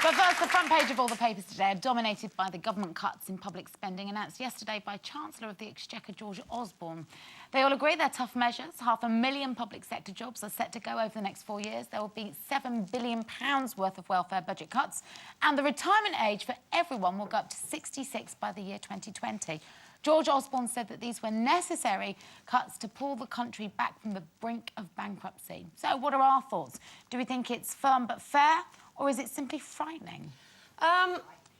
But first, the front page of all the papers today are dominated by the government cuts in public spending announced yesterday by Chancellor of the Exchequer, George Osborne. They all agree they're tough measures. 500,000 public sector jobs are set to go over the next 4 years. There will be £7 billion worth of welfare budget cuts. And the retirement age for everyone will go up to 66 by the year 2020. George Osborne said that these were necessary cuts to pull the country back from the brink of bankruptcy. So what are our thoughts? Do we think it's firm but fair, or is it simply frightening?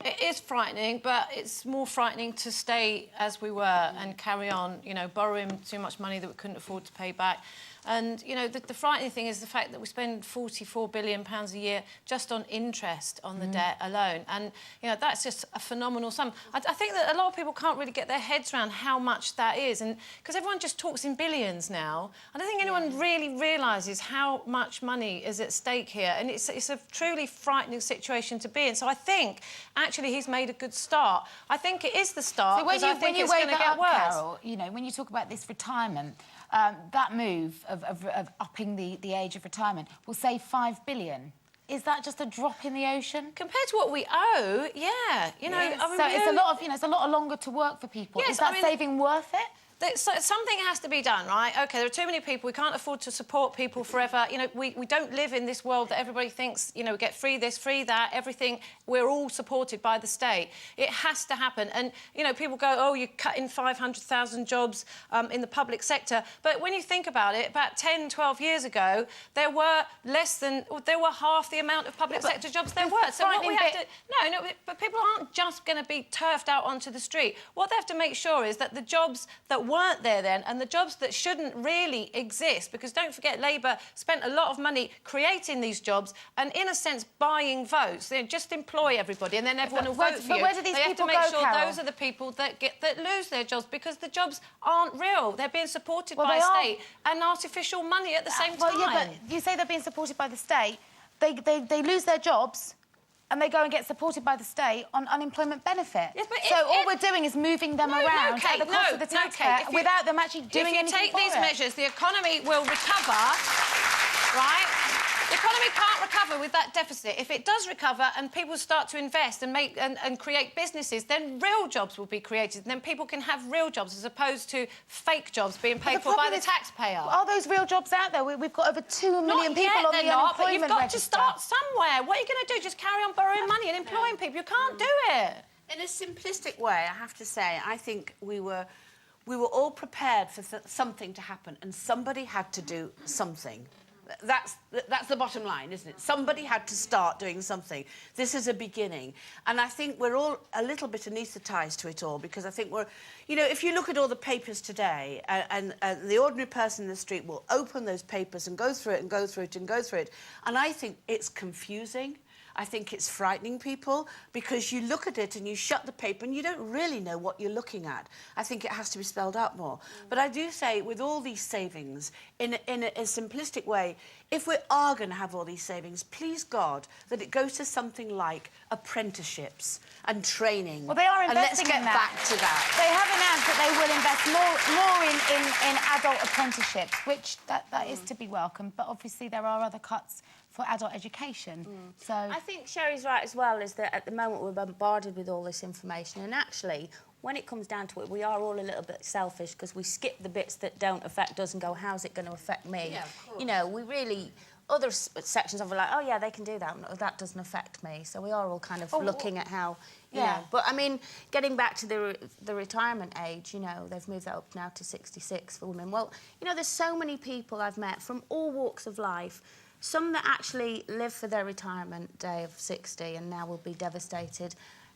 It is frightening, but it's more frightening to stay as we were and carry on, you know, borrowing too much money that we couldn't afford to pay back. And, you know, the frightening thing is the fact that we spend £44 billion a year just on interest on the debt alone. And, you know, that's just a phenomenal sum. I think that a lot of people can't really get their heads around how much that is. And because everyone just talks in billions now, I don't think anyone really realises how much money is at stake here. And it's a truly frightening situation to be in. So I think, actually, he's made a good start. I think it is the start, because I think it's going to get worse. Carol, you know, when you talk about this retirement, that move of upping the age of retirement will save £5 billion. Is that just a drop in the ocean compared to what we owe? Yeah, you know. Yes. I mean, so it's a lot of, you know, it's a lot longer to work for people. Yes, is that saving worth it? So something has to be done, right? OK, there are too many people. We can't afford to support people forever. You know, we don't live in this world that everybody thinks, you know, get free this, free that, everything. We're all supported by the state. It has to happen. And, you know, people go, oh, you're cutting 500,000 jobs in the public sector. But when you think about it, about 10, 12 years ago, there were half the amount of public sector jobs there were. So what we have to... No, but people aren't just going to be turfed out onto the street. What they have to make sure is that the jobs that weren't there then, and the jobs that shouldn't really exist, because don't forget, Labour spent a lot of money creating these jobs and, in a sense, buying votes. They just employ everybody and then everyone will vote for you. But where do these people go, Carol? They have to make sure those are the people that lose their jobs, because the jobs aren't real. They're being supported by state and artificial money at the same time. Yeah, but you say they're being supported by the state. They lose their jobs and they go and get supported by the state on unemployment benefit. Yes, but so all we're doing is moving them around at the cost of the taxpayer without them actually doing anything for it. If you take these measures, the economy will recover, right? The economy can't recover with that deficit. If it does recover and people start to invest and make and create businesses, then real jobs will be created, and then people can have real jobs as opposed to fake jobs being paid for by the taxpayer. Are those real jobs out there? We've got over 2 million people on the unemployment but you've got register. to start somewhere. What are you going to do? Just carry on borrowing money and employing people? You can't do it. In a simplistic way, I have to say, I think we were all prepared for something to happen, and somebody had to do something. That's the bottom line, isn't it? Somebody had to start doing something. This is a beginning. And I think we're all a little bit anaesthetised to it all, because I think we're... You know, if you look at all the papers today, and the ordinary person in the street will open those papers and go through it and go through it and go through it, and I think it's confusing. I think it's frightening people, because you look at it and you shut the paper and you don't really know what you're looking at. I think it has to be spelled out more. But I do say, with all these savings, in a simplistic way, if we are going to have all these savings, please God, that it goes to something like apprenticeships and training. Well, they are investing in that. Back to that. They have announced that they will invest more in adult apprenticeships, which that is to be welcomed. But obviously there are other cuts for adult education. So I think Sherry's right as well, is that at the moment we're bombarded with all this information, and actually, when it comes down to it, we are all a little bit selfish, because we skip the bits that don't affect us and go, how's it going to affect me? Yeah, of course. You know, we really... Other sections of it, like, oh, yeah, they can do that. No, that doesn't affect me. So we are all kind of looking at how... You know. But, I mean, getting back to the retirement age, you know, they've moved that up now to 66 for women. Well, you know, there's so many people I've met from all walks of life, some that actually live for their retirement day of 60 and now will be devastated,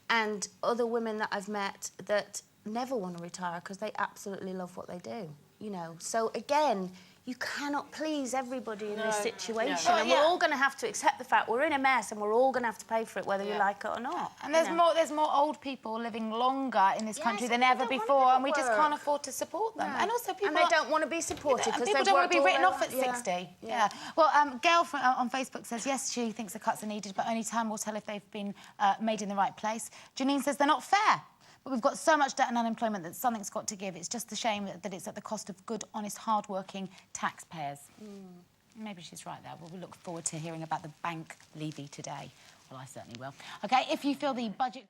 and other women that I've met that never want to retire because they absolutely love what they do, you know. So, again, you cannot please everybody in this situation. And we're all going to have to accept the fact we're in a mess, and we're all going to have to pay for it, whether you like it or not. And there's more old people living longer in this country than ever before, and we just can't afford to support them. And also people... And they don't want to be supported, because people don't want to be written off at 60. Yeah. Well, Gail on Facebook says, yes, she thinks the cuts are needed, but only time will tell if they've been made in the right place. Janine says they're not fair. But we've got so much debt and unemployment that something's got to give. It's just a shame that it's at the cost of good, honest, hard-working taxpayers. Maybe she's right there. Well, we look forward to hearing about the bank levy today. Well, I certainly will. OK, if you feel the budget...